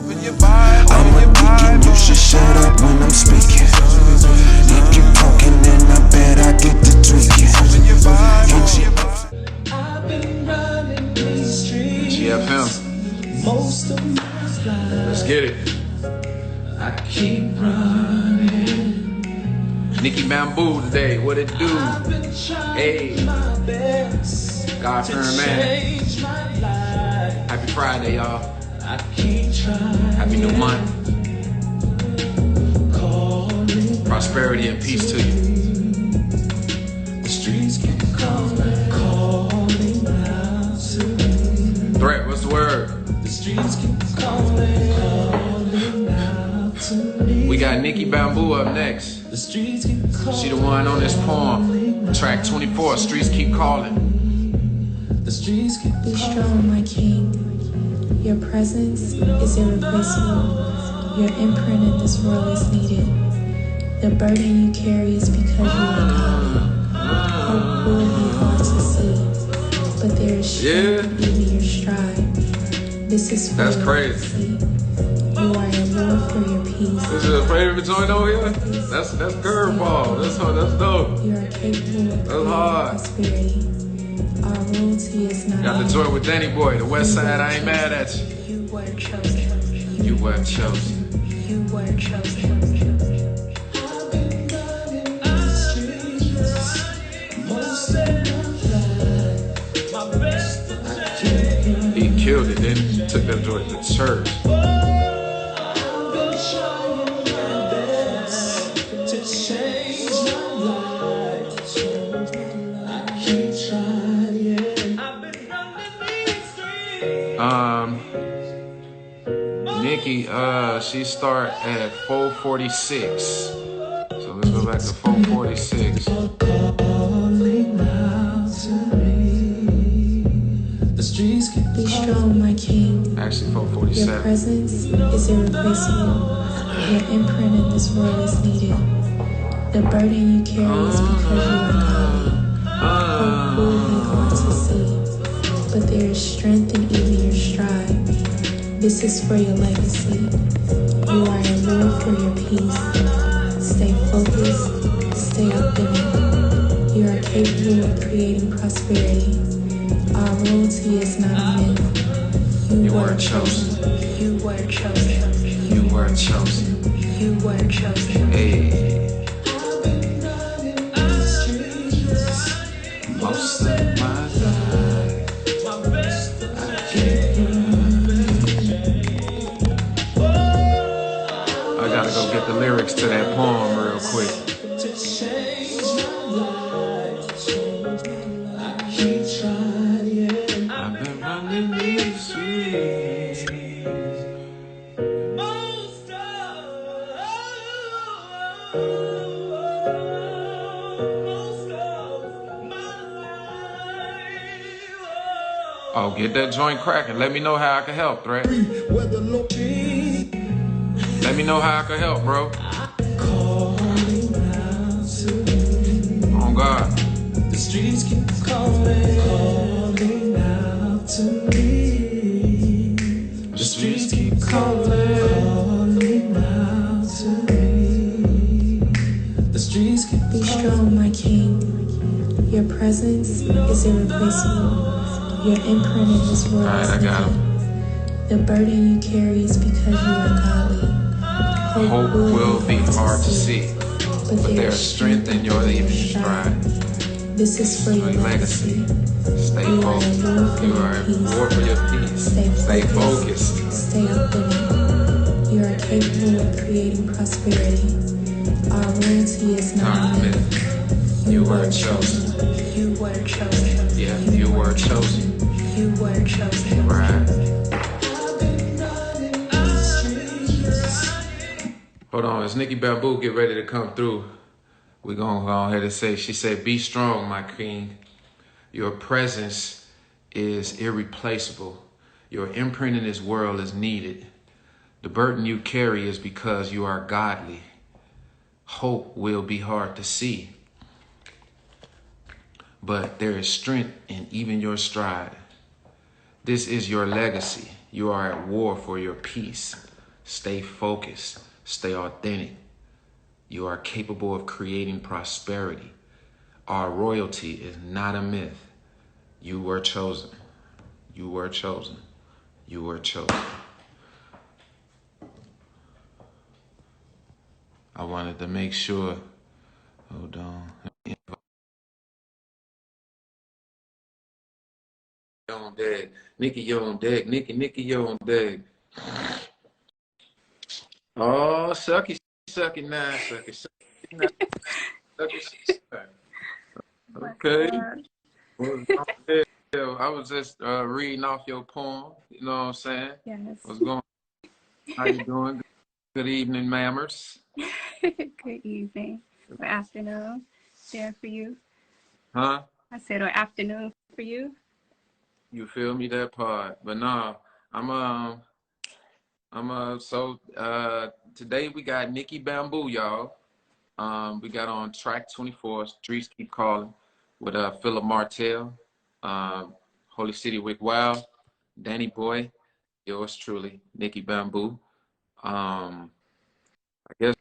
I'm a deacon, you should shut up when I'm speaking. If you talking, then I bet I get to tweaking. I've been running these streets GFM. most of my life. Let's get it. I keep running. Nikii Bamboo today. What it do? I've been trying Hey. my best God-fearing to man. change my life. Happy Friday, y'all. I keep trying. Happy new month. Calling Prosperity and peace to you. the streets keep calling out to me. Threat, what's the word? The streets keep calling out to me. We got Nikii Bamboo up next. The streets keep calling. She the one on this poem. Track 24, Streets Keep Calling. The streets keep Be strong, my king. Your presence is irreplaceable. Your imprint in this world is needed. The burden you carry is because you are calling. Hope will be hard to see, but there is strength in your stride. This is for That's your crazy. legacy. You are a war for your peace. This is a favorite joint over here? That's curveball. That's dope. You are capable of That's hard. prosperity. Our royalty is not Got the joint with Danny Boy, the West Side. I ain't mad at you. You were chosen. You were chosen. You were chosen. I've been running the streets most of my life. My best to He killed it, then he took that joint to church. I've been trying my best to change my life. I keep trying. I've been running these streets. Nikii, she start at 446. So let's go back to 446. Calling out to me. The streets keep Be strong, my king. Actually, Your 447. presence is irreplaceable. Your imprint in this world is needed. The burden you carry is because you are calling. Hope will be hard to see, but there is strength in even your stride. This is for your legacy. You are a war for your peace. Stay focused, stay up in it. You are capable of creating prosperity. Our royalty is not a myth. You were chosen. You were chosen. You were chosen. You were chosen. Hey, I've been running the streets most of my life. my best to I gotta go get the lyrics to that poem real quick. change my life. I keep trying. I've been running these streets. Most of my life. Oh, get that joint cracking. Let me know how I can help, Threat. Let me know how I can help, bro. Calling out to me. Oh, God. The streets keep calling out to me. The streets keep Calling out to me. The streets keep Be strong, my king. Your presence is irreplaceable. Your imprint in this world Alright, is I got needed. The burden you carry is because you are godly. Hope will be hard to see, but there's strength in your even stride. This is for your legacy. Stay You are a focused. war for You your are a peace. war for your peace. Stay focused. Stay up in it. You are capable of creating prosperity. Our royalty is not Not a a myth. myth. You were chosen. You were chosen. Yeah, you were chosen. You were chosen. Right. I've been running the streets. Hold on, as Nikii Bamboo get ready to come through, we're gonna go ahead and say, she said, be strong, my king. Your presence is irreplaceable. Your imprint in this world is needed. The burden you carry is because you are godly. Hope will be hard to see, but there is strength in even your stride. This is your legacy. You are at war for your peace. Stay focused. Stay authentic. You are capable of creating prosperity. Our royalty is not a myth. You were chosen. You were chosen. You were chosen. I wanted to make sure. Hold on. You're on deck. Nikki, you're on deck. Nikki, you're on deck. Oh, sucky now, sucky now, sucky. Okay. Well, I was just reading off your poem. You know what I'm saying? Yes. What's going on? How you doing? Good evening, mammers. Good evening or afternoon there for you. Huh? I said or afternoon for you. You feel me? That part. But nah, so today we got Nikii Bamboo, y'all. We got on track 24, Streets Keep Calling, with Philip Martell, Holy City Wick Wow, Danny Boy, yours truly, Nikii Bamboo. I guess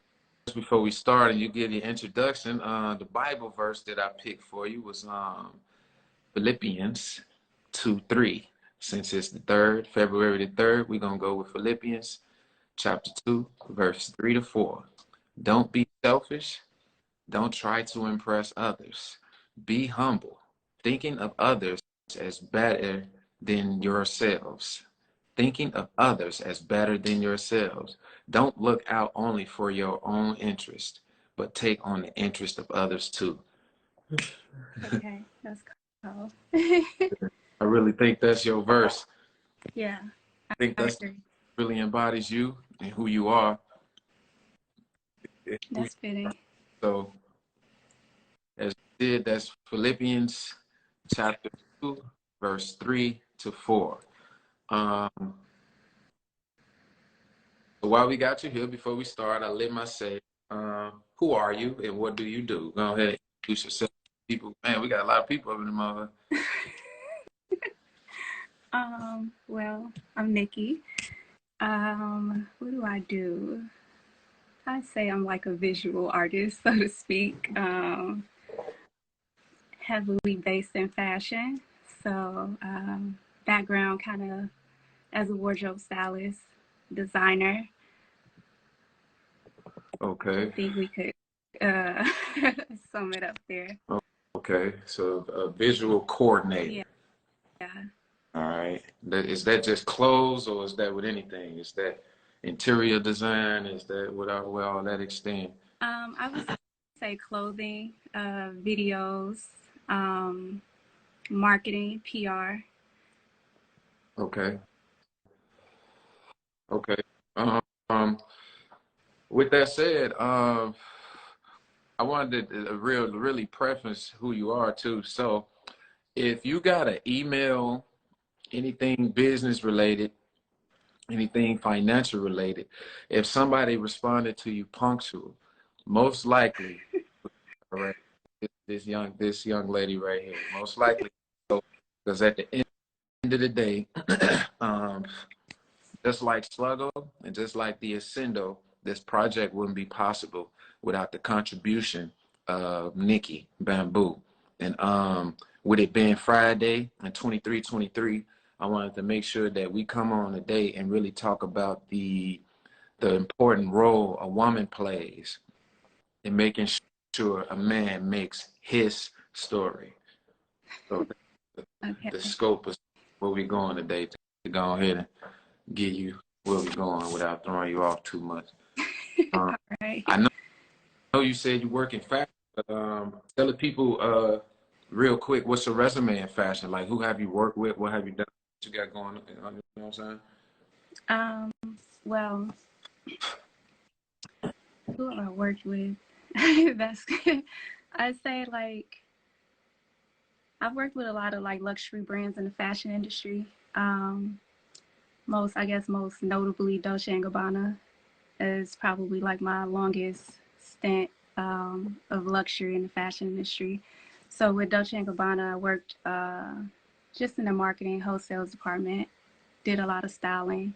before we start and you give the introduction, the Bible verse that I picked for you was Philippians 2:3. Since it's the 3rd, February the 3rd, we're going to go with Philippians chapter 2, verse 3 to 4. Don't be selfish. Don't try to impress others. Be humble, thinking of others as better than yourselves. Thinking of others as better than yourselves. Don't look out only for your own interest, but take on the interest of others too. Okay, that's cool. I really think that's your verse. Yeah, I think I that's agree. really embodies you and who you are. That's fitting. So as we did, that's Philippians chapter 2, verse 3 to 4. So while we got you here, before we start, I'll let my say, who are you and what do you do? Go ahead and introduce yourself. People, man, we got a lot of people up in the mother. Well, I'm Nikki. What do I do? I say I'm like a visual artist, so to speak. Heavily based in fashion. So background kind of as a wardrobe stylist, designer. Okay. I think we could sum it up there. Okay. So a visual coordinator. Yeah. All right. Is that just clothes or is that with anything? Is that interior design? Is that where all that extend? I would say clothing, videos, marketing, PR. Okay. Okay. Um, with that said, I wanted to really preface who you are too. So if you got an email, anything business related, anything financial related, if somebody responded to you punctual, most likely, all right, this young lady right here, most likely, because at the end of the day, just like Sluggo and just like the Ascendo, this project wouldn't be possible without the contribution of Nikii Bamboo. And with it being Friday and 2323, I wanted to make sure that we come on today and really talk about the important role a woman plays in making sure a man makes his story. So Okay. the scope is where we're going today to go ahead and get you where we're going without throwing you off too much. All right. I know you said you work in fashion, but tell the people real quick, what's your resume in fashion? Like, who have you worked with? What have you done? What you got going on? You know what I'm saying? Well, who have I worked with? That's I'd say like I've worked with a lot of like luxury brands in the fashion industry. Most notably Dolce & Gabbana is probably like my longest stint of luxury in the fashion industry. So with Dolce & Gabbana, I worked just in the marketing wholesale department, did a lot of styling.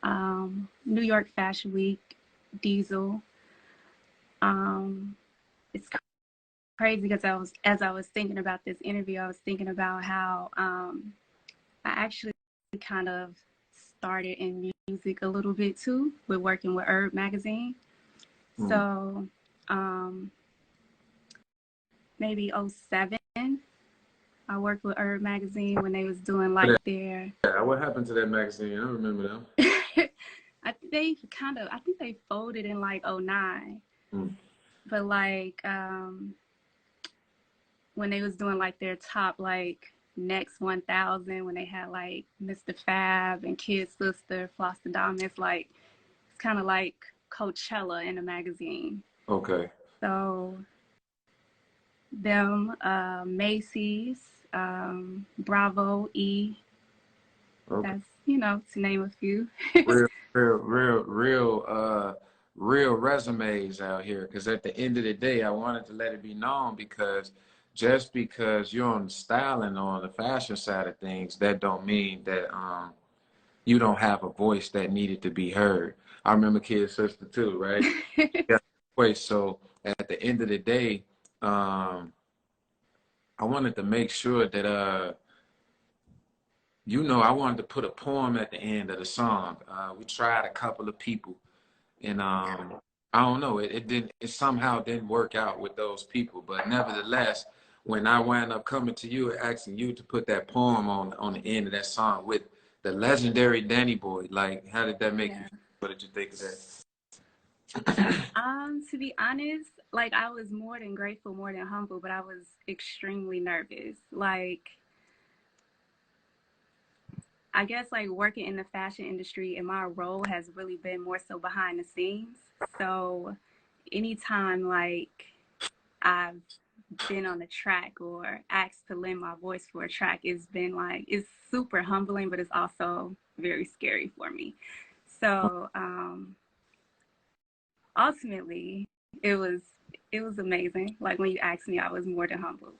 New York Fashion Week, Diesel. It's crazy because as I was thinking about this interview, I was thinking about how I actually kind of started in music a little bit too, with working with Herb magazine. So maybe '07, I worked with Herb magazine when they was doing like their. Yeah, what happened to that magazine? I remember them. I think they folded in like '09. But like when they was doing like their top like next 1000, when they had like Mr. Fab and Kid Sister, Floss the Diamonds, like it's kind of like Coachella in a magazine. Okay. So them, Macy's, Bravo, E. Okay. That's, to name a few. Real resumes out here. Because at the end of the day, I wanted to let it be known, because just because you're on the styling, on the fashion side of things, that don't mean that you don't have a voice that needed to be heard. I remember Kid Sister too, right? Yeah. Wait, so at the end of the day, I wanted to make sure that I wanted to put a poem at the end of the song. We tried a couple of people, and I don't know, it somehow didn't work out with those people. But nevertheless, when I wound up coming to you and asking you to put that poem on the end of that song with the legendary Danny Boy, like, how did that make you feel? What did you think of that? To be honest, like I was more than grateful, more than humble, but I was extremely nervous. Like, I guess like working in the fashion industry, and my role has really been more so behind the scenes. So anytime like I've been on a track or asked to lend my voice for a track, it's super humbling, but it's also very scary for me. So ultimately it was amazing. Like when you asked me, I was more than humbled.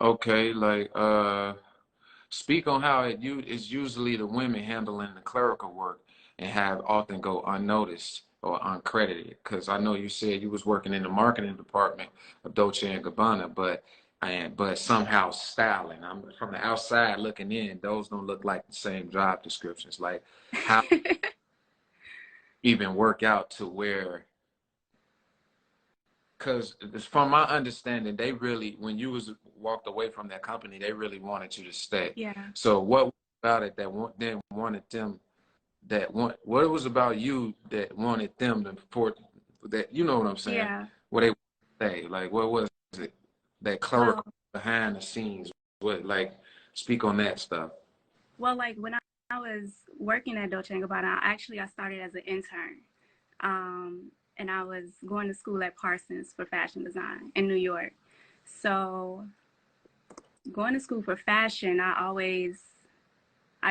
Okay, like speak on how it's usually the women handling the clerical work and have often go unnoticed or uncredited. Because I know you said you was working in the marketing department of Dolce and Gabbana, but somehow styling. I'm from the outside looking in. Those don't look like the same job descriptions. Like, how even work out to where? Because from my understanding, they really, when you was walked away from that company, they really wanted you to stay. Yeah. So what about it that then wanted them, what it was about you that wanted them to for that, you know what I'm saying? Yeah. What they say, like, what was it that Well, clerical behind the scenes? What, like, speak on that stuff. like when I was working at Dolce and Gabbana, I started as an intern. And I was going to school at Parsons for fashion design in New York. So going to school for fashion, I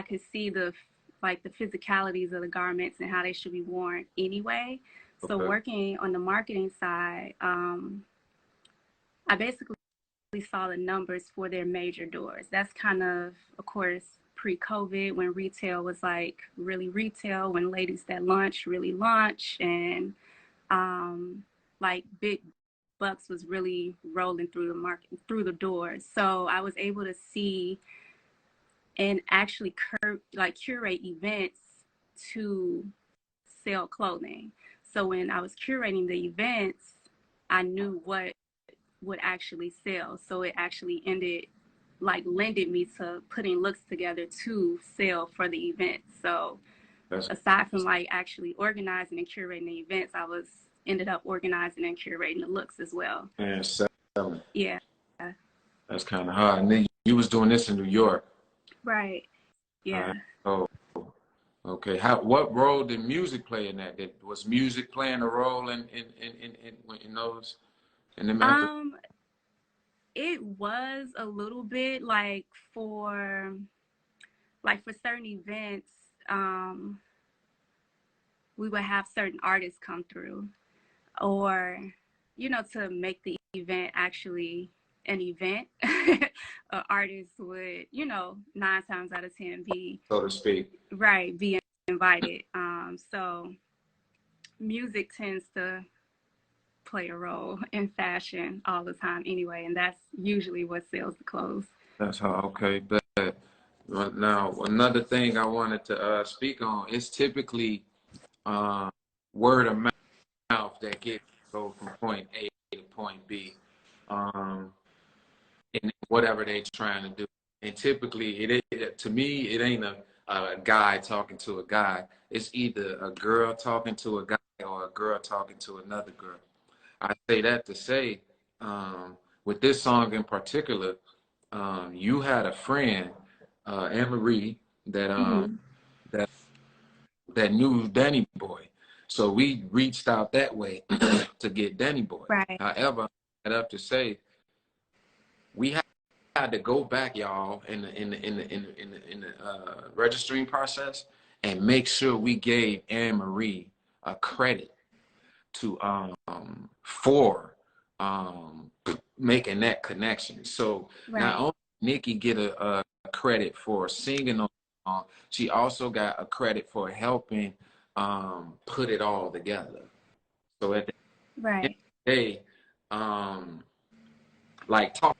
could see the physicalities of the garments and how they should be worn anyway. So Okay. working on the marketing side, I basically saw the numbers for their major doors. That's kind of course, pre-COVID, when retail was like really retail, when ladies that lunch really lunch, and like big bucks was really rolling through the market, through the doors. So I was able to see and actually curate events to sell clothing. So when I was curating the events, I knew what would actually sell. So it actually lended me to putting looks together to sell for the event. So That's aside from like actually organizing and curating the events, ended up organizing and curating the looks as well. and selling. Yeah. That's kind of hard. And then you was doing this in New York. Right. All right. Yeah. Oh, okay. What role did music play in that? Was music playing a role in those in them efforts? Um, it was a little bit for certain events, um, we would have certain artists come through, or to make the event actually an event, an artist would, you know, 9 times out of 10 be, so to speak. right, be invited. So music tends to play a role in fashion all the time anyway, and that's usually what sells the clothes. That's how, okay. But now, another thing I wanted to speak on is typically word of mouth that gets go from point A to point B, in whatever they're trying to do. And typically, to me, it ain't a guy talking to a guy. It's either a girl talking to a guy or a girl talking to another girl. I say that to say, with this song in particular, you had a friend, Anne Marie, that that that knew Danny Boy, so we reached out that way to get Danny Boy. Right. However, I have to say, we had to go back, y'all, in the registering process and make sure we gave Anne Marie a credit to for making that connection. So Right. not only Nikki get a credit for singing on the song, she also got a credit for helping put it all together. So at the end of Right. the day, like talk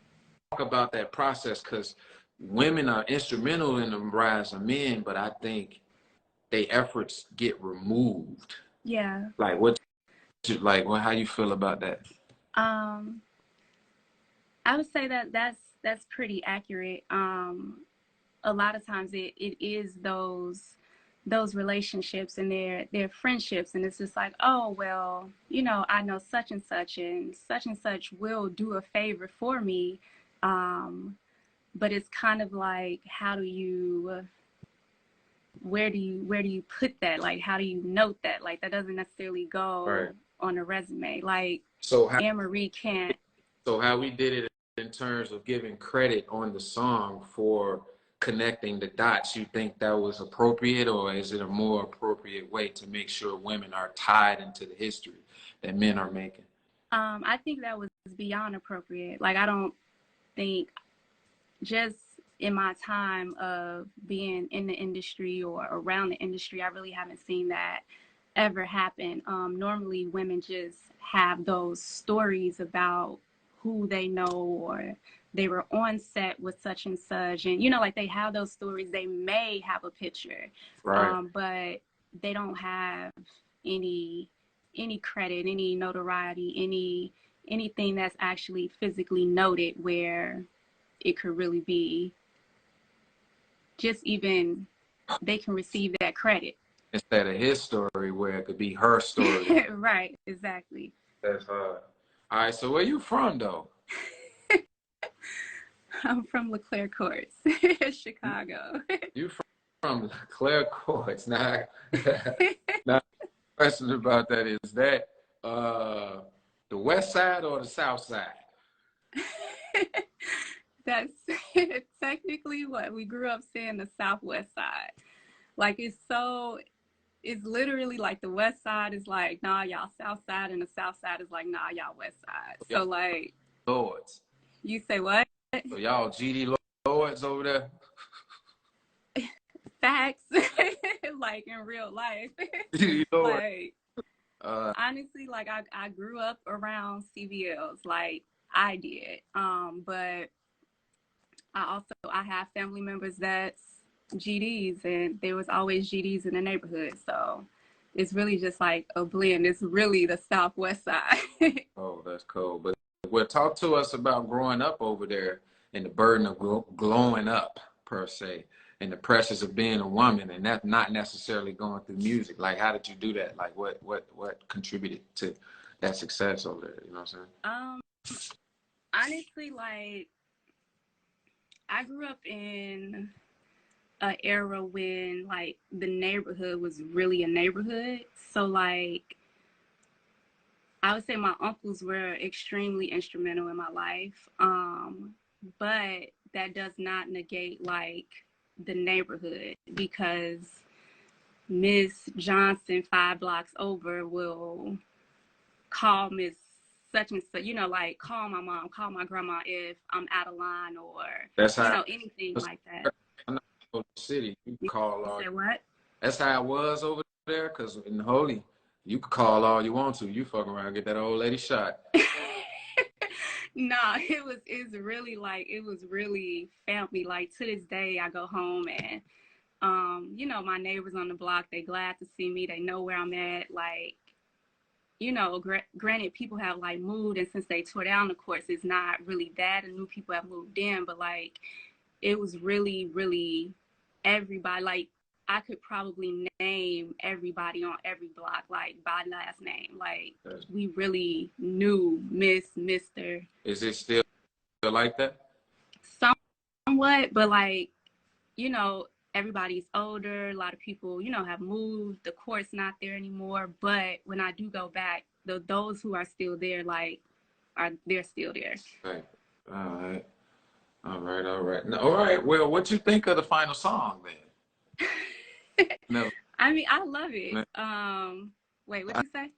about that process, because women are instrumental in the rise of men, but I think their efforts get removed. Yeah. Like how you feel about that? I would say that that's pretty accurate. A lot of times it is those relationships and their friendships, and it's just like, oh well, you know, I know such and such will do a favor for me, but it's kind of like, how do you where do you put that? Like, how do you note that? Like, that doesn't necessarily go Right. on a resume. Like, So Anne Marie can't. so how we did it in terms of giving credit on the song for connecting the dots, you think that was appropriate, or is it a more appropriate way to make sure women are tied into the history that men are making? I think that was beyond appropriate. Like, I don't think, just in my time of being in the industry or around the industry, I really haven't seen that ever happen. Normally women just have those stories about who they know, or they were on set with such and such, and you know, like, they have those stories. They may have a picture, Right. but they don't have any credit, any notoriety, anything that's actually physically noted where it could really be just even they can receive that credit. Instead of his story, where it could be her story. Right, exactly. That's hard. All right, so where you from, though? I'm from LeClaire Courts, Chicago. You from Claire Courts. Now, now, the question about that is that the west side or the south side? That's technically what we grew up saying, the southwest side. Like, it's literally like the west side is like, nah, y'all south side, and the south side is like, nah, y'all west side. So like, Lords. you say what? So y'all GD Lords over there? Facts. Like, in real life. GD Lords. Like, honestly, like, I grew up around CVLs, like I did. But I have family members that's GDs, and there was always GDs in the neighborhood. So it's really just like a blend. It's really the southwest side. Oh, that's cool. But well, talk to us about growing up over there and the burden of glowing up, per se, and the pressures of being a woman, and that not necessarily going through music. Like, how did you do that? Like, what contributed to that success over there? You know what I'm saying? Honestly, like, I grew up in an era when, like, the neighborhood was really a neighborhood. So, like, I would say my uncles were extremely instrumental in my life. But that does not negate, like, the neighborhood, because Miss Johnson 5 blocks over will call Miss such and such, you know, like call my mom, call my grandma if I'm out of line, or, That's you how know, anything like that. I know in the city, you You call all. say what? That's how it was over there, because in the Holy, you can call all you want to. You fuck around and get that old lady shot. No, it's really like, it was really family. Like to this day, I go home and, you know, my neighbors on the block, they glad to see me. They know where I'm at. Like, you know, granted, people have like moved, and since they tore down the course, it's not really that, and new people have moved in. But like, it was really, really everybody. Like, I could probably name everybody on every block, like by last name. Like, we really knew Mr. Is it still like that? Somewhat, but like, you know, everybody's older. A lot of people, you know, have moved. The court's not there anymore. But when I do go back, those who are still there, like, they're still there. Right. All right. All right. All right. All right. Well, what you think of the final song then? No. I mean, I love it. Wait, what'd you say?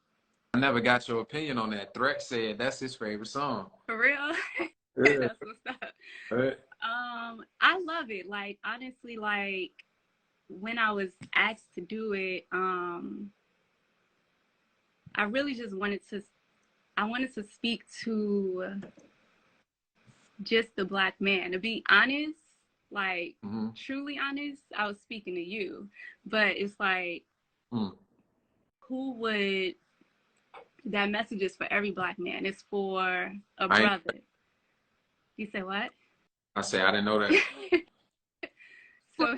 I never got your opinion on that. Threat said that's his favorite song. For real? Yeah. That's what's up. Right. I love it. Like, honestly, like when I was asked to do it, I really just wanted to speak to just the Black man. To be honest, like truly honest, I was speaking to you, but it's like, who would, that message is for every Black man. It's for a brother. You say what? I say I didn't know that. So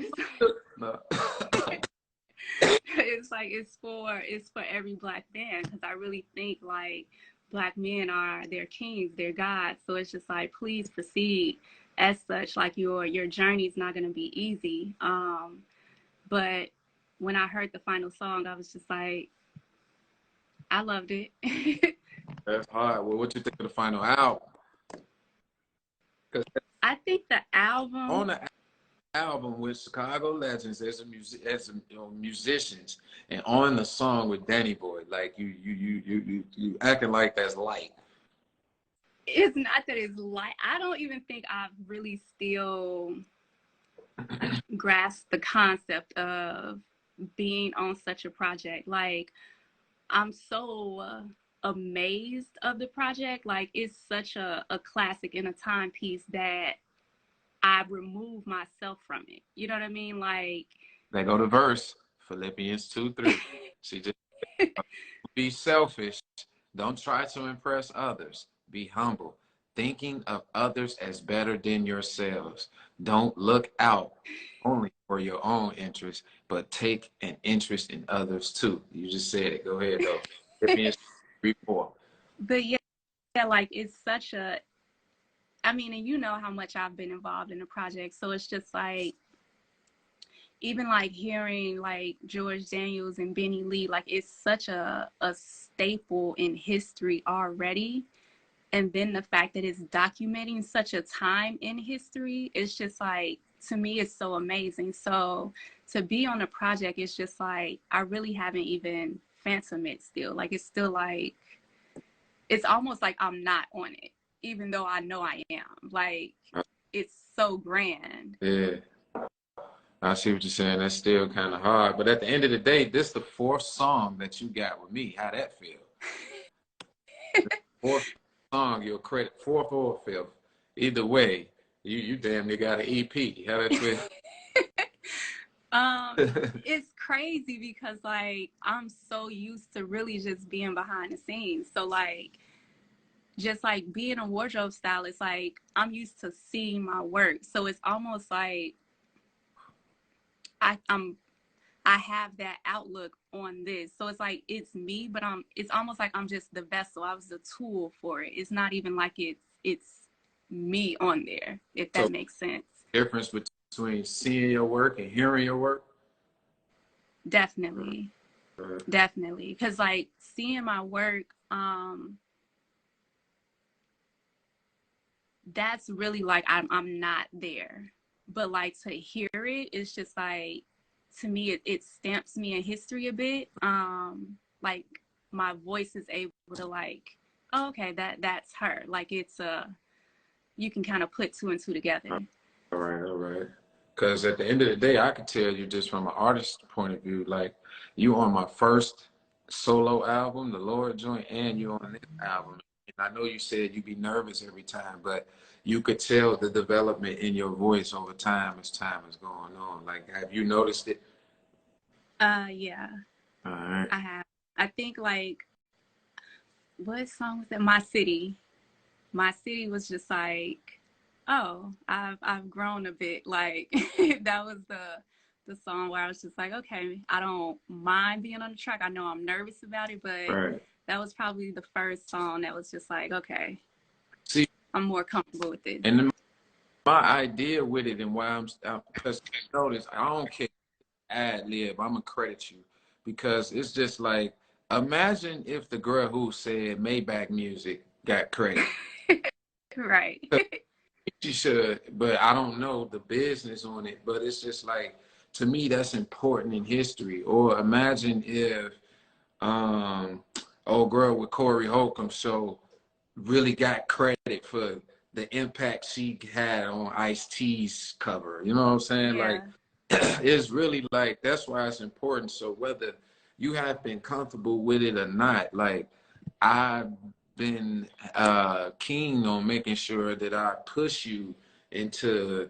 it's like, it's for every Black man, because I really think like Black men are their kings, their gods. So it's just like, please proceed as such. Like your journey is not going to be easy. But when I heard the final song, I was just like, I loved it. That's hard. Well, what you think of the final album? I think the album, on the album with Chicago legends as musicians, and on the song with Danny Boy, like you acting like that's light. it's not that it's light. I don't even think I've really still grasped the concept of being on such a project. Like, I'm so amazed of the project. Like, it's such a classic and a timepiece that I remove myself from it. You know what I mean? Like, They go to verse, Philippians 2:3. She just be selfish. Don't try to impress others. Be humble, thinking of others as better than yourselves. Don't look out only for your own interests, but take an interest in others too. You just said it. Go ahead, though. Philippians 3:4. But yeah, like, it's such a, I mean, and you know how much I've been involved in the project. So it's just like, even like hearing like George Daniels and Benny Lee, like, it's such a staple in history already. And then the fact that it's documenting such a time in history, it's just like, to me, it's so amazing. So to be on a project, it's just like, I really haven't even phantomed it still. Like, it's still like, it's almost like I'm not on it, even though I know I am. Like, it's so grand. Yeah. I see what you're saying. That's still kind of hard. But at the end of the day, this is the fourth song that you got with me. How that feel? Fourth song, your credit, fourth or fifth. Either way, you damn near got an EP. How that feel? It's crazy because like, I'm so used to really just being behind the scenes. So like, just like being a wardrobe stylist, like, I'm used to seeing my work. So it's almost like I have that outlook on this. So it's like, it's me, but it's almost like I'm just the vessel. I was the tool for it. It's not even like it's me on there, if that makes sense. Difference between seeing your work and hearing your work? Definitely. Definitely. Because like, seeing my work, that's really like, I'm not there. But like, to hear it, it's just like, to me, it stamps me in history a bit. Like, my voice is able to like oh, okay, that's her. Like it's you can kind of put two and two together. All right, all right. Because at the end of the day, I could tell you just from an artist's point of view, like you on my first solo album, the Lord joint, and you on this album. And I know you said you'd be nervous every time, but you could tell the development in your voice over time as time is going on. Like, have you noticed it? Yeah, All right. I have. I think like what song was that? My City. My City was just like, oh, I've grown a bit. Like that was the song where I was just like, okay, I don't mind being on the track. I know I'm nervous about it, but Right. that was probably the first song that was just like, okay, See, I'm more comfortable with this. and then my idea with it and why because notice I don't care ad lib. I'm gonna credit you because it's just like imagine if the girl who said Maybach music got credit. Right. She should, but I don't know the business on it. But it's just like to me that's important in history. Or imagine if old girl with Corey Holcomb show really got credit for the impact she had on Ice-T's cover. You know what I'm saying? Yeah. Like it's really like that's why it's important. So whether you have been comfortable with it or not, like I've been keen on making sure that I push you into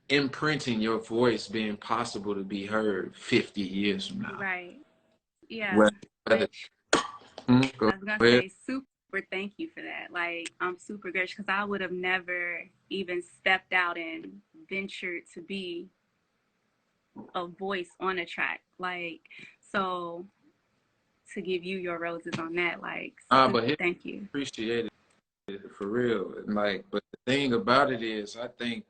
imprinting your voice being possible to be heard 50 years from now. Right. Yeah. Whether, Which go I was gonna ahead. say super thank you for that. Like I'm super grateful because I would have never even stepped out and ventured to be a voice on a track. Like so to give you your roses on that, like But thank you. appreciate it for real. And like, but the thing about it is, I think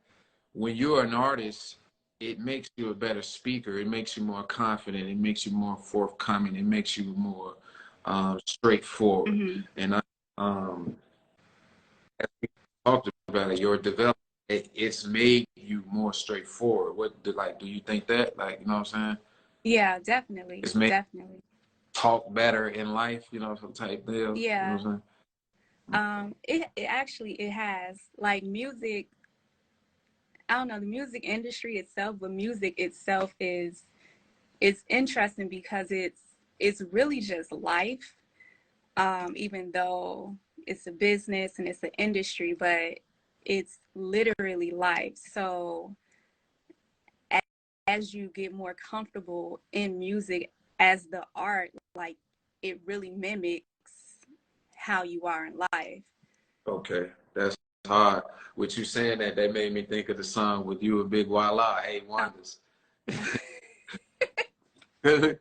when you're an artist, it makes you a better speaker. It makes you more confident. It makes you more forthcoming. It makes you more straightforward. Mm-hmm. And as we talked about it, your development, it's made you more straightforward. Do you think that? Like, you know what I'm saying? Yeah, definitely. It's made Definitely. talk better in life, you know, some type deal. You know Yeah. what I'm saying? It actually it has like music. I don't know, the music industry itself, but music itself is it's interesting because it's really just life. Even though it's a business and it's an industry, but it's literally life. So as you get more comfortable in music as the art, like it really mimics how you are in life. Okay, that's hard. With you saying that, that made me think of the song with you and Big Walla, Eight Wonders. I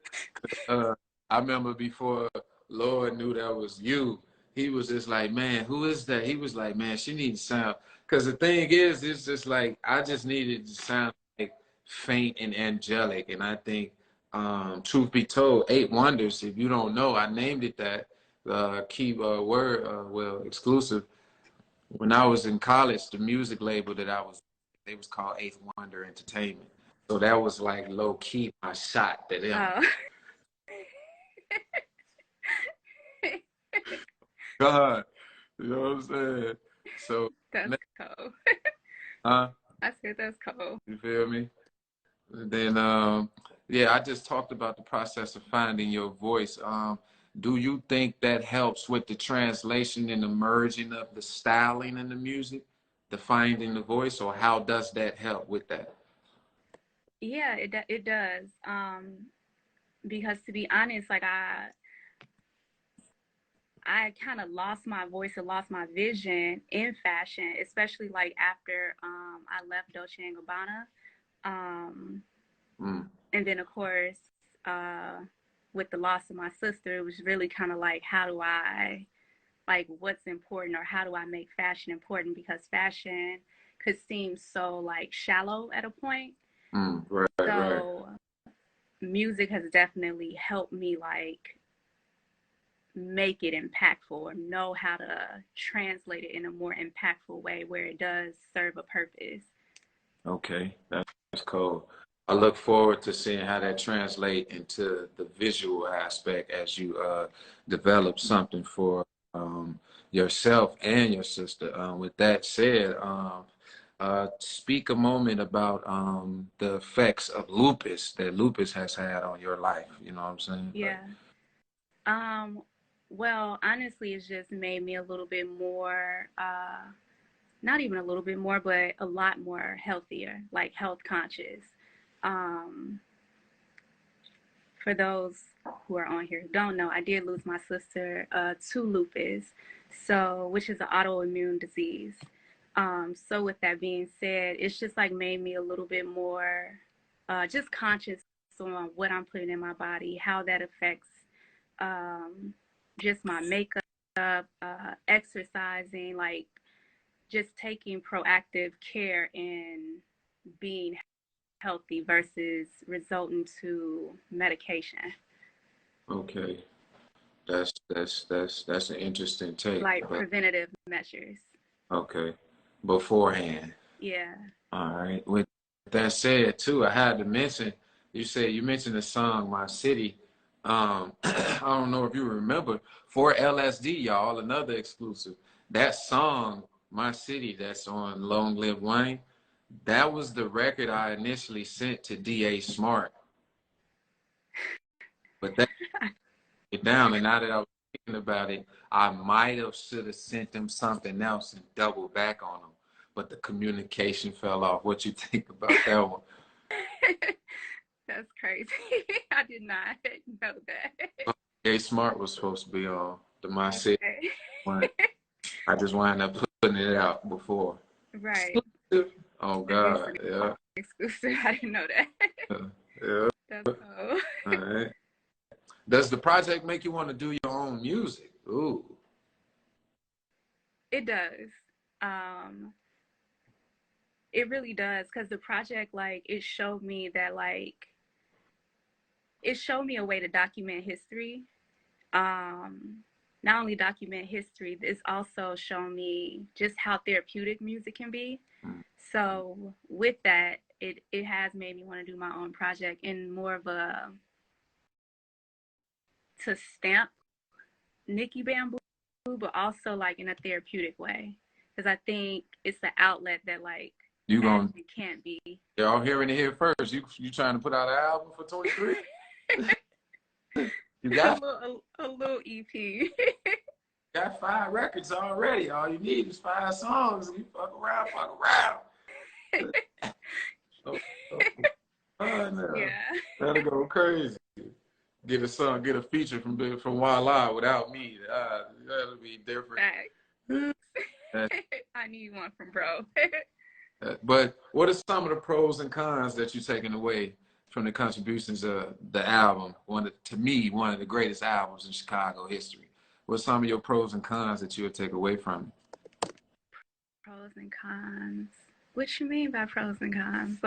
remember before Lord knew that was you, he was just like, man, who is that? He was like, man, she needs to sound. Because the thing is, it's just like, I just needed to sound like faint and angelic. And I think, truth be told, Eight Wonders, if you don't know, I named it that. Key word, well, exclusive. When I was in college, the music label that I was, they was called Eighth Wonder Entertainment. So that was like low key my shot to them. Oh. God, you know what I'm saying? So That's cool. huh? I said that's cool. You feel me? Then yeah, I just talked about the process of finding your voice. Do you think that helps with the translation and the merging of the styling in the music, the finding the voice, or how does that help with that? Yeah, it does. Because to be honest, like I kind of lost my voice and lost my vision in fashion, especially like after I left Dolce and Gabbana. And then of course, with the loss of my sister, it was really kind of like, how do I, like, what's important, or how do I make fashion important? Because fashion could seem so like shallow at a point. Right, So music has definitely helped me like make it impactful, or know how to translate it in a more impactful way where it does serve a purpose. Okay, that's cool. I look forward to seeing how that translate into the visual aspect as you develop something for yourself and your sister. With that said, speak a moment about the effects of lupus that lupus has had on your life. You know what I'm saying? Yeah. Well, honestly, it's just made me a little bit more, not even a little bit more, but a lot more healthier, like health conscious. Um, for those who are on here who don't know, I did lose my sister to lupus, so which is an autoimmune disease. So with that being said, it's just like made me a little bit more just conscious on what I'm putting in my body, how that affects just my makeup, exercising, like just taking proactive care in being healthy versus resulting to medication. Okay, that's an interesting take. Like preventative measures. Okay, beforehand. Yeah. All right. With that said, too, I had to mention. You mentioned the song "My City." I don't know if you remember for LSD, y'all, another exclusive. That song "My City" that's on Long Live Wayne. That was the record I initially sent to DA Smart, but that it down. And now that I was thinking about it, I might have should have sent them something else and double back on them. But the communication fell off. What you think about that one? That's crazy. I did not know that. DA Smart was supposed to be on the My City Okay. one. I just wound up putting it out before. Right. Oh That is God, an yeah. exclusive. I didn't know that. Yeah. That's cool. All right. Does the project make you want to do your own music? Ooh. It does. It really does, because the project, like, it showed me that, like, it showed me a way to document history. Not only document history, it's also shown me just how therapeutic music can be. So with that, it has made me want to do my own project in more of a to stamp Nikii Bamboo, but also like in a therapeutic way, because I think it's the outlet that like You gonna it can't be. y'all hearing it here first. You trying to put out an album for 23? You got a little EP. got 5 records already. All you need is 5 songs, and you fuck around, fuck around. Oh, no. Yeah. That'll go crazy. Get a song, get a feature from Voila without me. That'll be different. I need one from bro. But what are some of the pros and cons that you're taking away from the contributions of the album? To me, one of the greatest albums in Chicago history. What's some of your pros and cons that you would take away from it? Pros and cons. What you mean by pros and cons?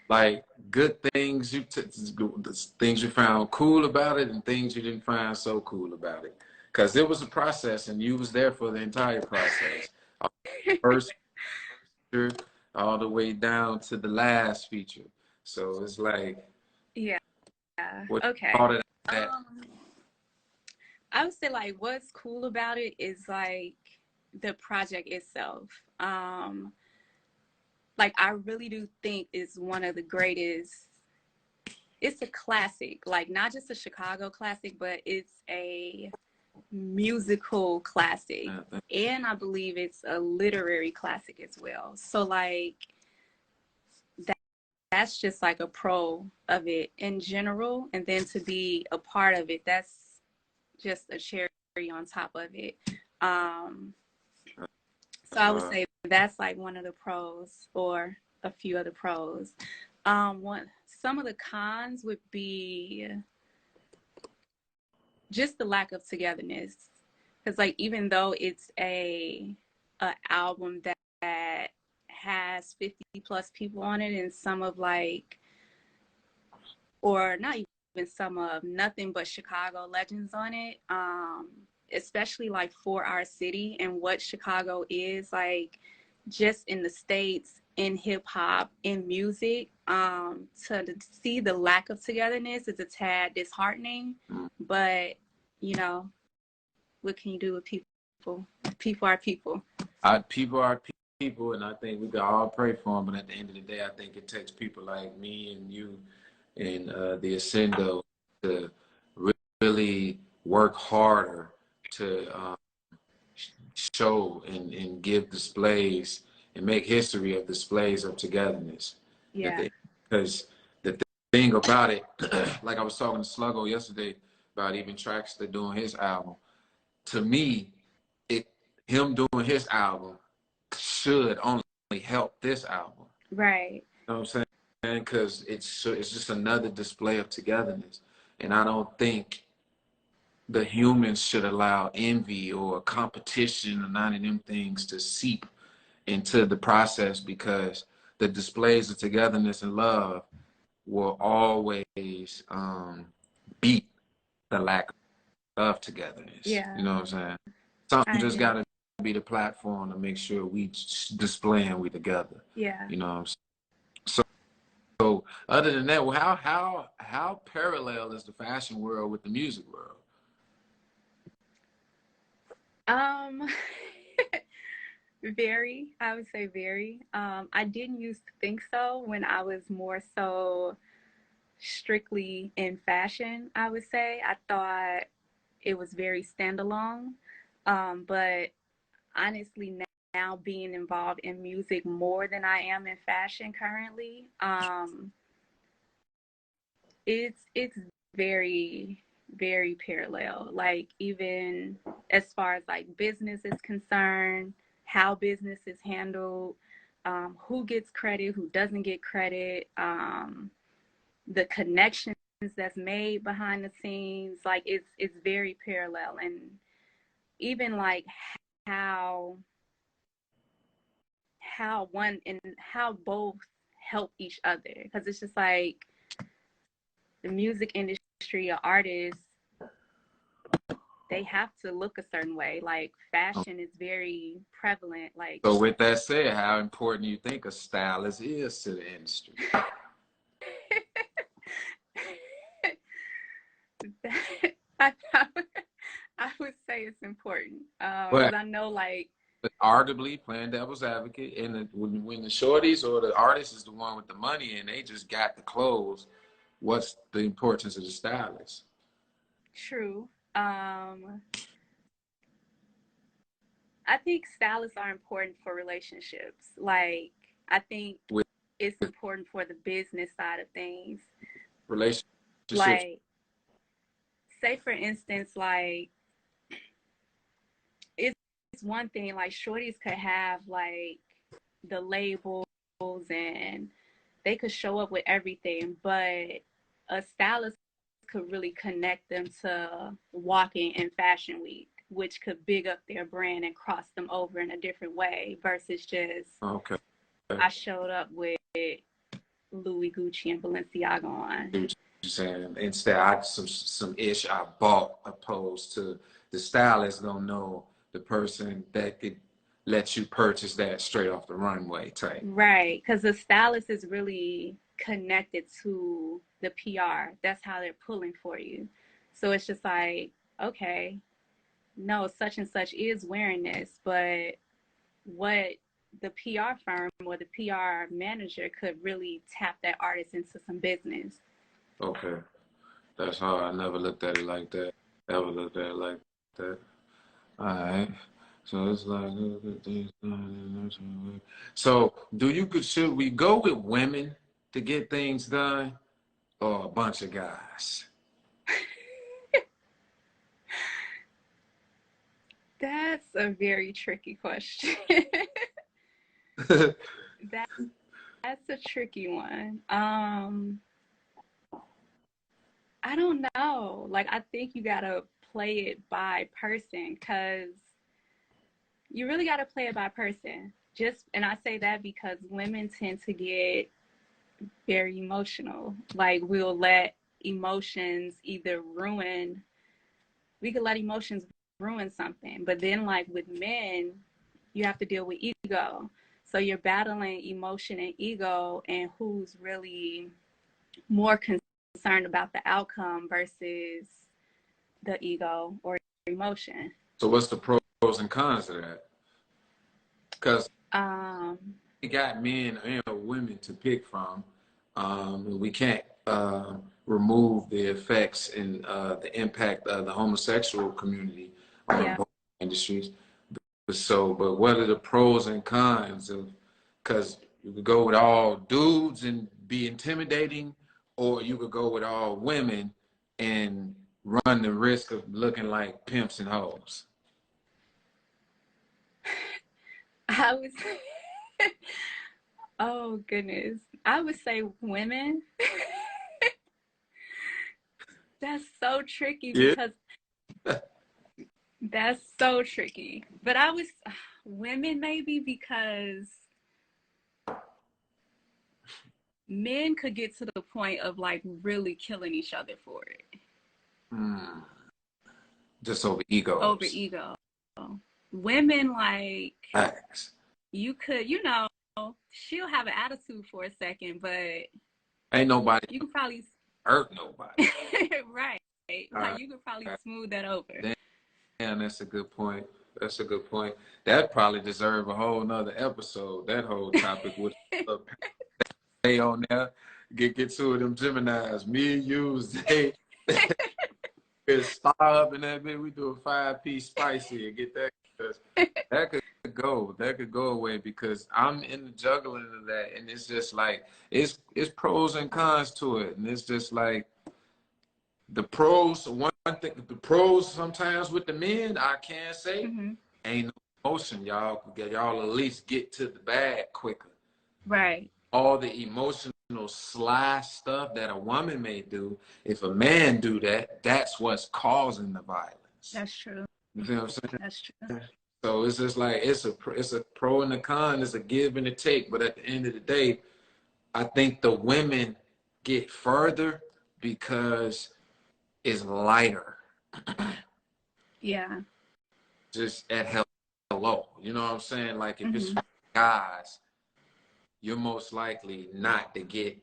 Like good things things you found cool about it and things you didn't find so cool about it. Because it was a process and you was there for the entire process. First feature all the way down to the last feature. So it's like, yeah. what Okay. you thought of that? I would say like what's cool about it is like the project itself. Like I really do think it's one of the greatest. It's a classic, like not just a Chicago classic, but it's a musical classic. And I believe it's a literary classic as well. So like that's just like a pro of it in general. And then to be a part of it, that's just a cherry on top of it. So I would say that's like one of the pros, or a few of the pros. Some of the cons would be just the lack of togetherness. Because like even though it's a album that has 50 plus people on it, and some of like, or not even some of, nothing but Chicago legends on it, especially like for our city and what Chicago is like just in the States in hip hop, in music, to see the lack of togetherness is a tad disheartening. But you know, what can you do with people? People are people. People are people, and I think we can all pray for them. But at the end of the day, I think it takes people like me and you and the Ascendo to really work harder to show and give displays and make history of displays of togetherness. Yeah. Because the thing about it, like I was talking to Sluggo yesterday about even Traxter doing his album. To me, him doing his album should only help this album. Right. You know what I'm saying? Because it's just another display of togetherness, and I don't think the humans should allow envy or competition or none of them things to seep into the process, because the displays of togetherness and love will always beat the lack of togetherness. Yeah. You know what I'm saying? Something I just agree. got to be the platform to make sure we display and we together. Yeah. You know what I'm saying? So other than that, well, how parallel is the fashion world with the music world? Very, I would say very. I didn't used to think so when I was more so strictly in fashion, I would say. I thought it was very standalone. But honestly, now being involved in music more than I am in fashion currently, it's very, very parallel. Like, even as far as like business is concerned, how business is handled, who gets credit, who doesn't get credit, the connections that's made behind the scenes, like it's very parallel. And even like how one and how both help each other, because it's just like the music industry or artists, they have to look a certain way. Like, fashion is very prevalent. Like, So with that said, how important do you think a stylist is to the industry? I, I would say it's important, because But I know, like, arguably, playing devil's advocate, and when the shorties or the artist is the one with the money and they just got the clothes, what's the importance of the stylist? true. I think stylists are important for relationships. Like, I think With it's important for the business side of things. relationships, Like, say for instance, like, it's one thing, like, shorties could have like the labels and they could show up with everything, but a stylist could really connect them to walking in Fashion Week, which could big up their brand and cross them over in a different way, versus just, okay. I showed up with Louis, Gucci, and Balenciaga on. What you're saying, instead I some ish I bought, opposed to the stylist don't know the person that could let you purchase that straight off the runway type. Right, because the stylist is really connected to the PR. That's how they're pulling for you. So it's just like, okay, no, such and such is wearing this, but what the PR firm or the PR manager could really tap that artist into some business. Okay, that's hard. I never looked at it like that. Ever looked at it like that. All right. So it's like, so should we go with women to get things done, or a bunch of guys? That's a very tricky question. That's a tricky one. I don't know. Like, I think you gotta play it by person, because you really gotta play it by person. And I say that because women tend to get very emotional. Like, we'll let emotions either we could let emotions ruin something. But then, like, with men, you have to deal with ego. So you're battling emotion and ego, and who's really more concerned about the outcome versus the ego or emotion. So what's the pros and cons of that? Because we got men and women to pick from. We can't remove the effects and the impact of the homosexual community on both industries. But what are the pros and cons of? Because you could go with all dudes and be intimidating, or you could go with all women and run the risk of looking like pimps and hoes. I would say, oh goodness, I would say women. That's so tricky because that's so tricky. But I was women maybe because men could get to the point of like really killing each other for it. Just over ego. Over ego. Women, like, Facts. you could, she'll have an attitude for a second, but ain't nobody you can probably hurt nobody. right. Like, you could probably smooth that over. Damn, that's a good point. That's a good point. That probably deserve a whole nother episode. That whole topic would stay on there. Get two of them Geminis. Me and you, they star up in that bit. We do a 5-piece spicy and get that. That could go away because I'm in the juggling of that, and it's just like it's pros and cons to it, and it's just like the pros. One thing, the pros sometimes with the men, I can say, ain't no emotion. Y'all at least get to the bag quicker. Right. All the emotional sly stuff that a woman may do, if a man do that, that's what's causing the violence. That's true. You see what I'm saying? That's true. So it's just like it's a pro and a con, it's a give and a take. But at the end of the day, I think the women get further because it's lighter. Yeah. Just at hello. You know what I'm saying? Like if it's guys, you're most likely not to get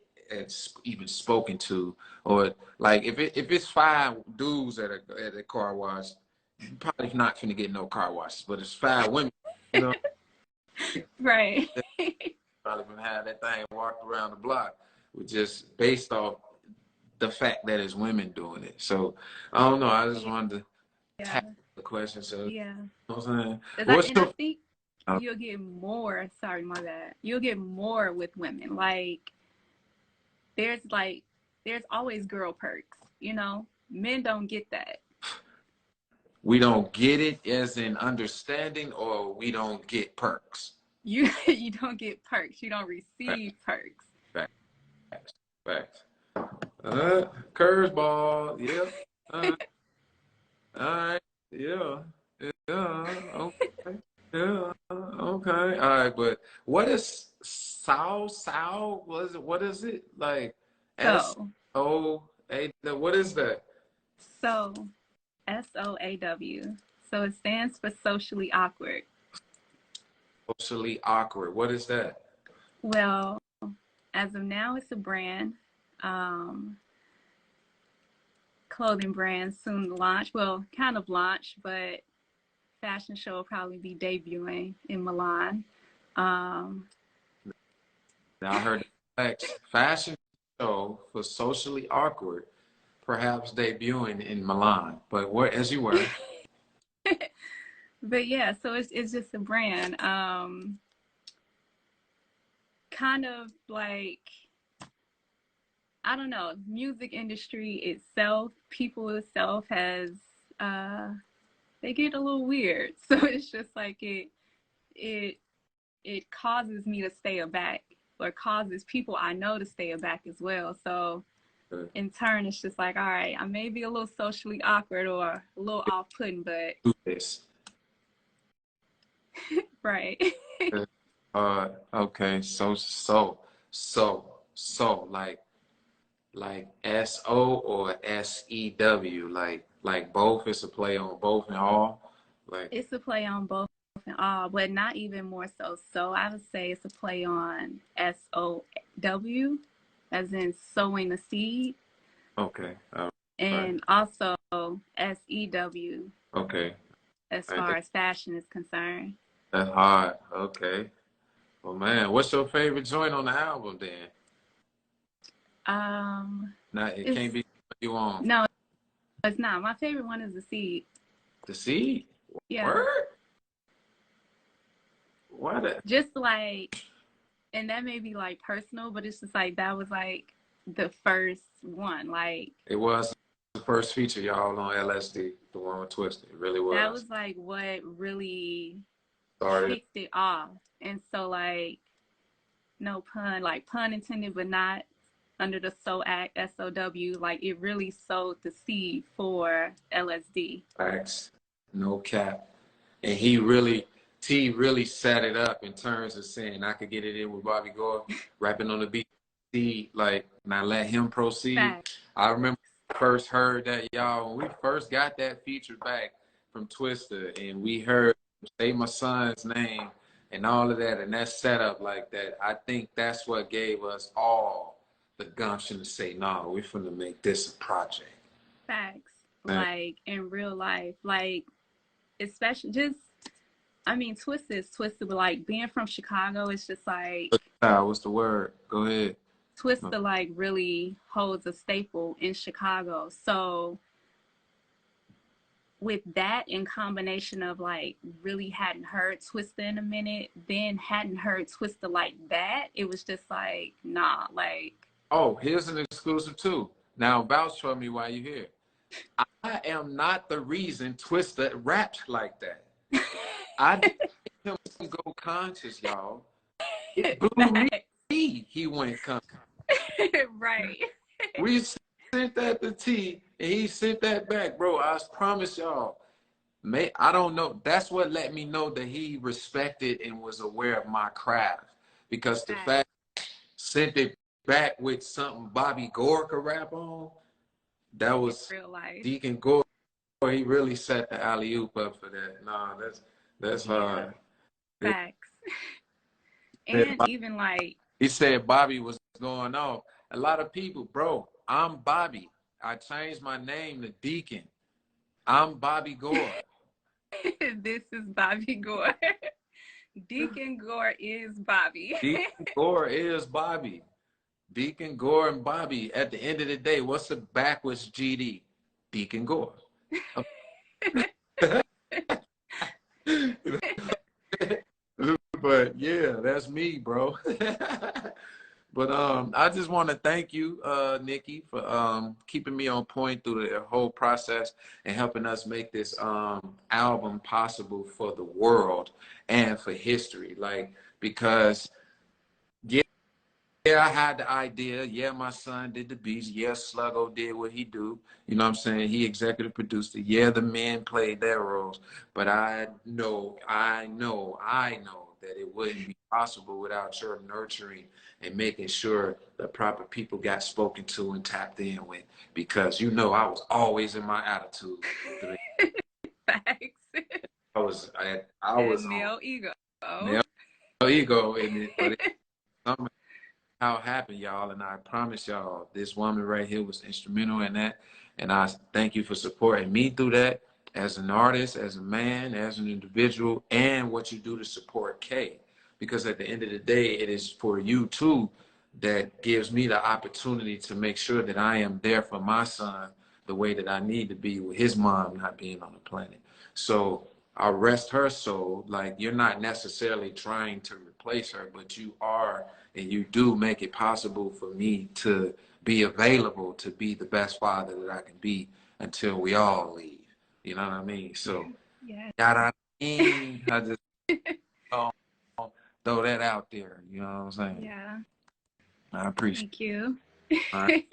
even spoken to, or like if it's 5 dudes at a car wash, you're probably not finna get no car washes. But it's 5 women, you know. Right. Probably gonna have that thing walked around the block, with just based off the fact that it's women doing it. So I don't know. I just wanted to tackle the question. So yeah, you know what I'm saying? I think you'll get more. Sorry, my bad. You'll get more with women. Like there's always girl perks. You know, men don't get that. We don't get it as in understanding, or we don't get perks. You don't get perks. You don't receive perks. Facts. Curveball. Yeah. All right. Yeah. Okay. Yeah. Okay. All right. But what is Sao? What is it like? S-O-A. What is that? So, SOAW. So it stands for socially awkward. Socially awkward. What is that? Well, as of now, it's a brand, clothing brand, soon to launch. Well, kind of launch, but fashion show will probably be debuting in Milan. Now I heard the fashion show for socially awkward, perhaps debuting in Milan. But where, as you were. But yeah, so it's just a brand. Kind of like, I don't know, music industry itself, people itself has they get a little weird. So it's just like it causes me to stay aback, or causes people I know to stay aback as well. So in turn, it's just like, all right, I may be a little socially awkward or a little off-putting, but do this. right. Okay, so like S-O or S-E-W, like both. It's a play on both and all. Like it's a play on both in awe, but not even more so. So I would say it's a play on SOW, as in sowing the seed. Okay. And also SEW. Okay. As far as fashion is concerned. That's hard. Okay. Well, man, what's your favorite joint on the album then? It can't be you on. No, it's not. My favorite one is The Seed. The Seed? Yeah. Word? Why that? Just like, and that may be like personal, but it's just like that was like the first one. Like it was the first feature, y'all, on LSD, the one with Twisted. It really was. That was like what really started. kicked it off. And so like, no pun, like pun intended, but not under the SOW Act, SOW, like it really sowed the seed for LSD. Facts. No cap. And T really set it up in terms of saying I could get it in with Bobby Gore, rapping on the beat, like, and I let him proceed. Facts. I remember first heard that, y'all, when we first got that feature back from Twister, and we heard Say My Son's Name and all of that, and that setup like that, I think that's what gave us all the gumption to say, no, we're finna make this a project. Facts. Like, in real life, like, especially just, I mean, Twisted is Twisted, but like being from Chicago, it's just like. What's the word? Go ahead. Twisted like really holds a staple in Chicago. So with that in combination of like really hadn't heard Twisted in a minute, then hadn't heard Twisted like that, it was just like, nah, like. Oh, here's an exclusive too. Now vouch for me while you're here. I am not the reason Twisted raps like that. I didn't make him go conscious, y'all. It blew me. He went conscious. Right. We sent that to T, and he sent that back, bro. I promise y'all. I don't know. That's what let me know that he respected and was aware of my craft, because the fact sent it back with something Bobby Gore could rap on, that was real life. Deacon Gore. He really set the alley-oop up for that. Nah, that's hard. Facts. And even like he said Bobby was going off. A lot of people, bro, I'm Bobby. I changed my name to Deacon. I'm Bobby Gore. This is Bobby Gore. Deacon Gore is Bobby. Deacon Gore is Bobby. Deacon Gore and Bobby. At the end of the day, what's the backwards GD? Deacon Gore. But yeah, that's me, bro. But I just want to thank you, Nikki, for keeping me on point through the whole process and helping us make this album possible for the world and for history. Like, because yeah, I had the idea. Yeah, my son did the beats. Yeah, Sluggo did what he do. You know what I'm saying? He executive produced it. Yeah, the men played their roles. But I know that it wouldn't be possible without your nurturing and making sure the proper people got spoken to and tapped in with. Because you know I was always in my attitude. Facts. I was male ego. Male ego in it, but it how it happened, y'all, and I promise y'all this woman right here was instrumental in that, and I thank you for supporting me through that as an artist, as a man, as an individual, and what you do to support Kay, because at the end of the day it is for you too that gives me the opportunity to make sure that I am there for my son the way that I need to be with his mom not being on the planet. So I rest her soul. Like, you're not necessarily trying to replace her, but you are, and you do make it possible for me to be available to be the best father that I can be until we all leave. You know what I mean? So, yeah. I just throw that out there. You know what I'm saying? Yeah. I appreciate Thank you. All right.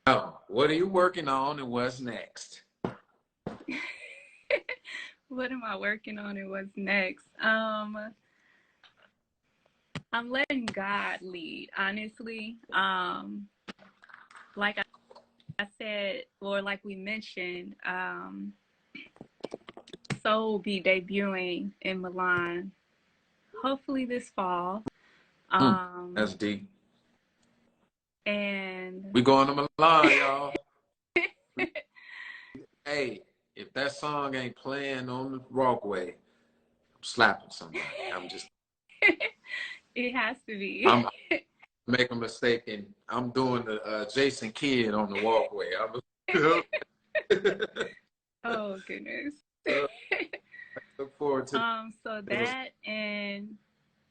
Now, what are you working on and what's next? What am I working on and what's next? I'm letting God lead, honestly. Like I said, or like we mentioned, Soul be debuting in Milan, hopefully this fall. That's deep. And We going to Milan, y'all. Hey, if that song ain't playing on the walkway, I'm slapping somebody. I'm just. it has to be. I'm make a mistake and I'm doing the Jason Kidd on the walkway. Oh goodness. Look forward to. So that, and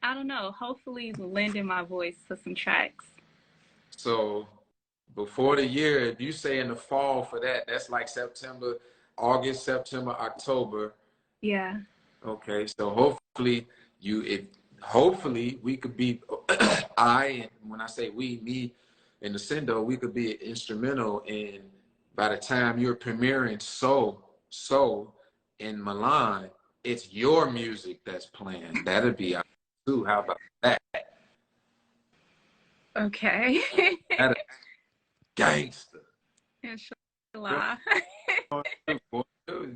I don't know. Hopefully, lending my voice to some tracks. So before the year, if you say in the fall for that, that's like September, August, September, October. Yeah. Okay, so hopefully hopefully we could be and when I say we, me and the Sendo, we could be instrumental in by the time you're premiering so in Milan, it's your music that's playing. That'd be too. How about that? Okay. That is gangster. Inshallah.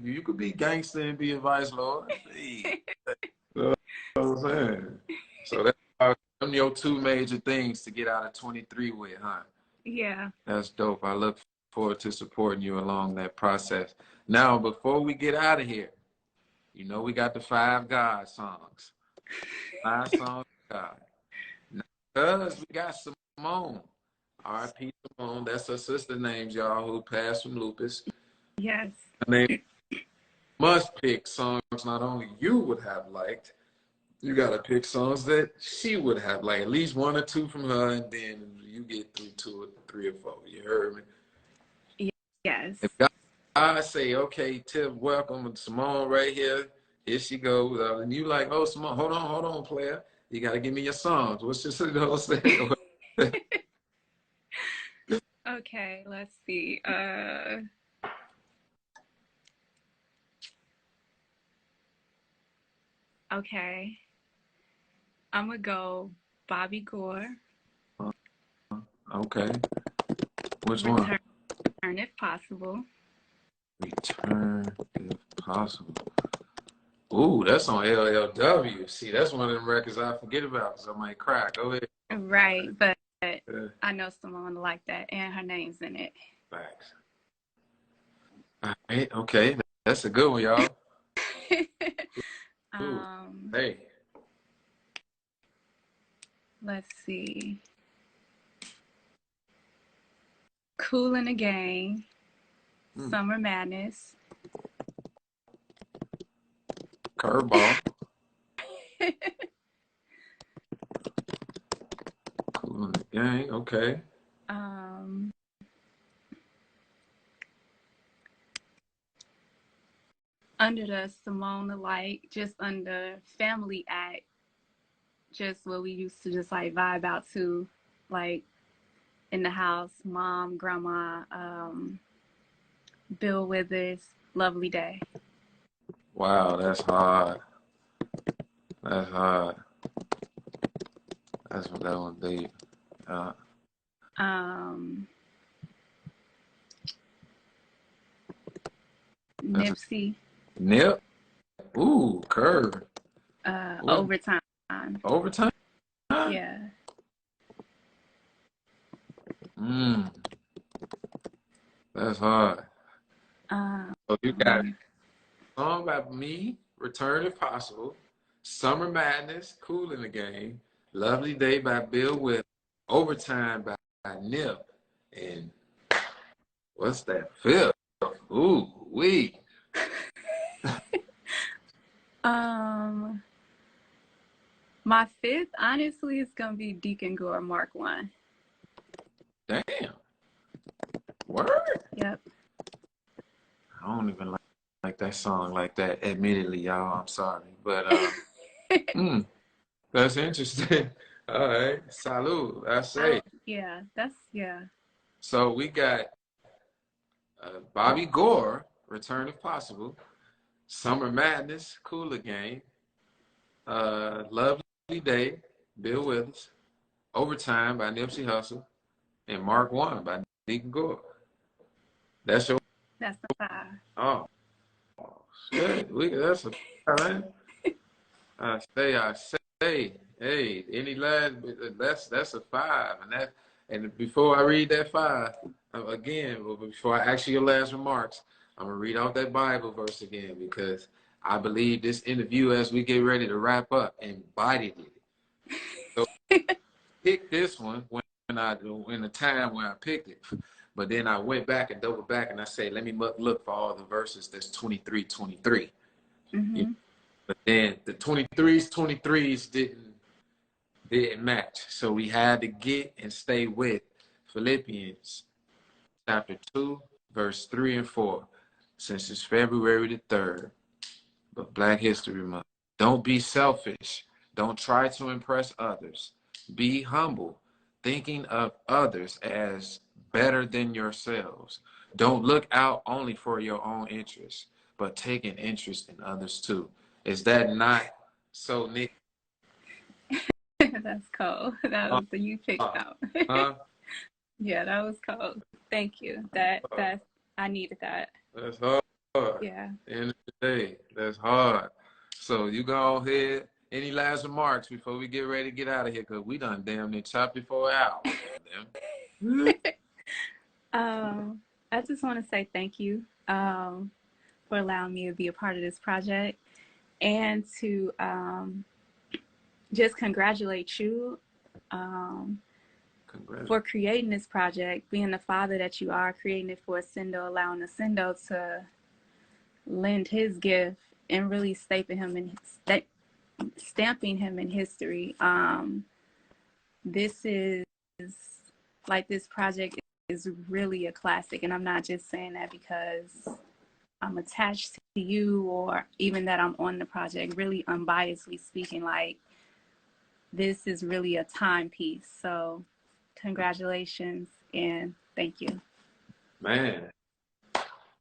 You could be gangster and be a vice lord. You know what I'm saying? So that's them your two major things to get out of 23 with, huh? Yeah. That's dope. I look forward to supporting you along that process. Now, before we get out of here, you know we got the 5 God songs. 5 songs of God. Now, because we got Simone. R.I.P. Simone. That's her sister names, y'all, who passed from lupus. Yes. And they must pick songs not only you would have liked, you got to pick songs that she would have liked. At least 1 or 2 from her, and then you get through 2 or 3 or 4. You heard me? Yes. If I say, okay, Tip, welcome, Simone right here. Here she goes. And you like, oh, Simone, hold on, player. You got to give me your songs. What's your say? Okay, let's see. Okay. I'm going to go Bobby Gore. Okay. Which Return one? if possible. Return if possible. Ooh, that's on LLW. See, that's one of them records I forget about because I might cry. Go ahead. Right, but I know someone like that, and her name's in it. Facts. All right, okay. That's a good one, y'all. Hey. Let's see. Cool in the Gang. Summer Madness. Curveball. Cool in the Gang, okay. Under the Simone the Light, just under Family Act, just what we used to just like vibe out to, like in the house, mom, grandma, Bill Withers, Lovely Day. Wow, that's hard. That's hard. That's what that one be. Nipsey. Nip. Ooh, Curve. Overtime. Overtime? Yeah. That's hard. So you got Song by Me, Return if Possible, Summer Madness, Cool in the Game, Lovely Day by Bill Withers, Overtime by Nip, and what's that? Phil. Ooh, wee. My 5th, honestly, is gonna be Deacon Gore Mark 1. Damn. Word? Yep. I don't even like that song like that. Admittedly, y'all, I'm sorry, but that's interesting. All right, salute. I say. Yeah. So we got Bobby Gore, Return if Possible, Summer Madness, Cooler Game, Lovely Day, Bill Withers, Overtime by Nipsey Hussle, and Mark 1 by Deacon Gore. That's the 5. Oh, shit. That's a right? I say, hey, any last that's a 5, and before I read that 5 again, before I ask you your last remarks, I'm gonna read out that Bible verse again because I believe this interview as we get ready to wrap up embodied it. So pick this one in the time when I picked it, but then I went back and doubled back and I say, let me look for all the verses that's 23. Mm-hmm. But then the 23s didn't match. So we had to get and stay with Philippians chapter 2, verse 3 and 4. Since it's February the 3rd, but Black History Month. Don't be selfish. Don't try to impress others. Be humble, thinking of others as better than yourselves. Don't look out only for your own interests, but take an interest in others too. Is that not so, Nick? That's cold. That was the you picked out. Huh? Yeah, that was cold. Thank you. I needed that. That's hard. Yeah. End of the day, that's hard. So you go ahead. Any last remarks before we get ready to get out of here? Because we done damn near chopped it for an hour. I just want to say thank you for allowing me to be a part of this project and to just congratulate you for creating this project, being the father that you are, creating it for Ascendo, allowing Ascendo to lend his gift and really stamping him in history. This is like, this project is really a classic, and I'm not just saying that because I'm attached to you or even that I'm on the project. Really unbiasedly speaking, like, this is really a timepiece. So congratulations and thank you. Man,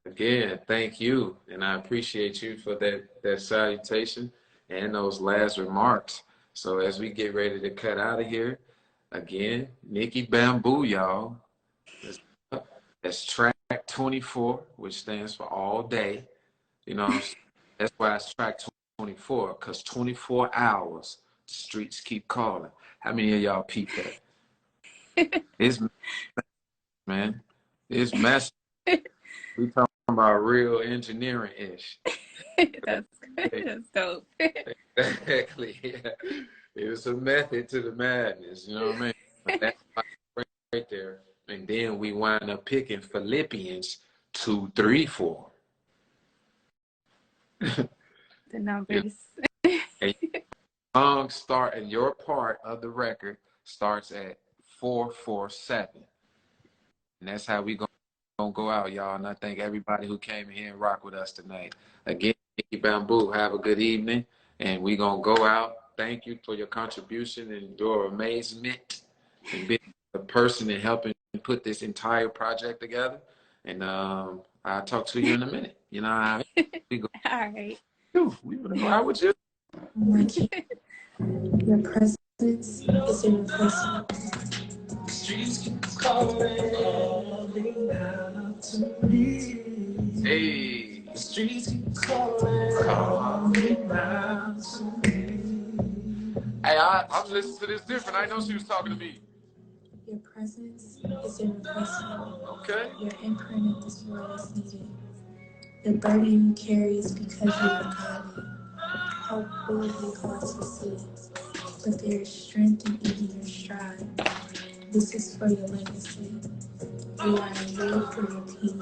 again, thank you. And I appreciate you for that salutation and those last remarks. So as we get ready to cut out of here, again, Nikii Bamboo, y'all. That's track 24, which stands for all day. You know, that's why it's track 24, because 24 hours, the streets keep calling. How many of y'all peep that? It's, man, it's massive. We talking about real engineering-ish. That's dope. Exactly. Yeah. There's a method to the madness, you know what I mean? That's right there. And then we wind up picking Philippians 2, 3, 4. The numbers. And song start, and your part of the record starts at 447. And that's how we gonna go out, y'all. And I thank everybody who came in here and rock with us tonight. Again, Nikii Bamboo, have a good evening. And we gonna go out. Thank you for your contribution and your amazement and being a person and helping put this entire project together. And I'll talk to you in a minute. You know how we go. All right. We gonna go out with you. Your presence is irreplaceable. Streets keep calling out to me. Hey. The streets keep calling out to me. Hey, I'm listening to this different. I know she was talking to me. Your presence is irreplaceable. Okay. Your imprint in this world is needed. The burden you carry is because you are godly. How boldly calls to see. But there is strength in even your stride. This is for your legacy. You are in war for your peace.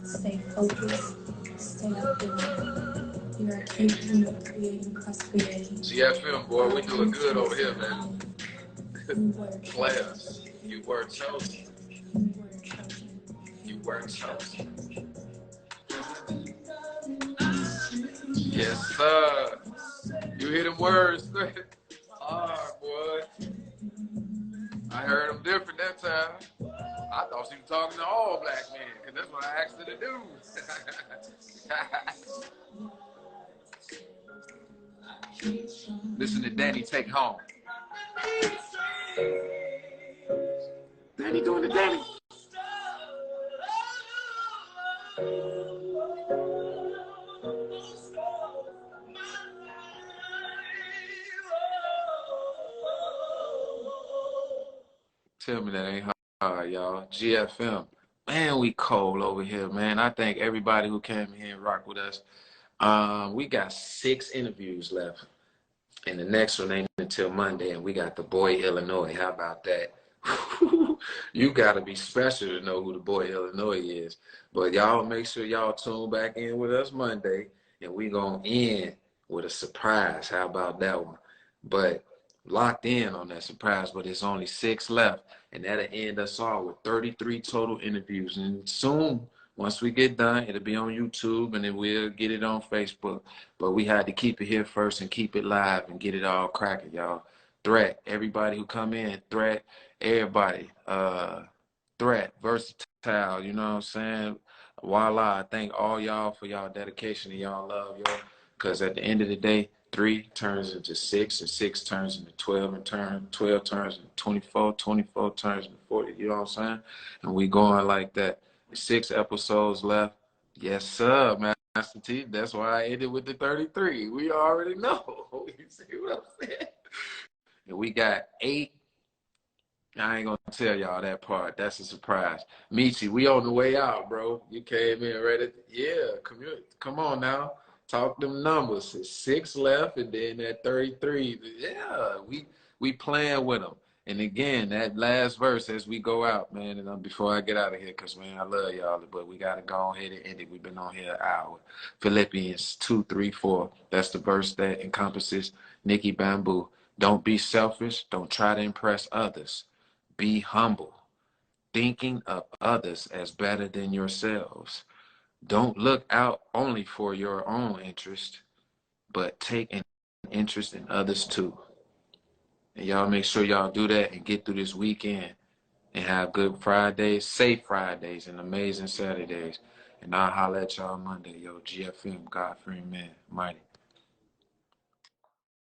Stay focused. Stay uplifted. You are capable of creating prosperity. GFM, boy, we doing good over here, man. You were Class, you were chosen. You were chosen. You were chosen. Yes, sir. You hear them words? Hard, boy. I heard them different that time. I thought she was talking to all black men, because that's what I asked her to do. Listen to Danny Take Home. Danny doing the Danny. Tell me that ain't hard, y'all. GFM. Man, we cold over here, man. I thank everybody who came here and rocked with us. We got 6 interviews left. And the next one ain't until Monday, and we got the boy Illinois. How about that? You got to be special to know who the boy Illinois is. But y'all make sure y'all tune back in with us Monday, and we going to end with a surprise. How about that one? But locked in on that surprise, but it's only 6 left, and that'll end us all with 33 total interviews. And soon, once we get done, it'll be on YouTube, and then we'll get it on Facebook. But we had to keep it here first and keep it live and get it all cracking, y'all. Threat, everybody who come in, threat, everybody. Threat, versatile, you know what I'm saying? Voila, I thank all y'all for y'all dedication and y'all love, y'all. Because at the end of the day, 3 turns into 6, and 6 turns into 12, and 12 turns into 24, 24 turns into 40, you know what I'm saying? And we going like that. 6 episodes left. Yes, sir, Master T. That's why I ended with the 33. We already know. You see what I'm saying? And we got 8. I ain't gonna tell y'all that part. That's a surprise. Michi, we on the way out, bro. You came in ready. Yeah, come on now. Talk them numbers. It's 6 left, and then that 33. Yeah, we playing with them. And again, that last verse as we go out, man. And before I get out of here, cause man, I love y'all, but we gotta go ahead and end it. We've been on here an hour. Philippians 2:3-4. That's the verse that encompasses Nikii Bamboo. Don't be selfish. Don't try to impress others. Be humble, thinking of others as better than yourselves. Don't look out only for your own interest, but take an interest in others too. And y'all make sure y'all do that and get through this weekend and have good Fridays, safe Fridays, and amazing Saturdays. And I'll holler at y'all Monday, yo. GFM, God-fearing man, mighty.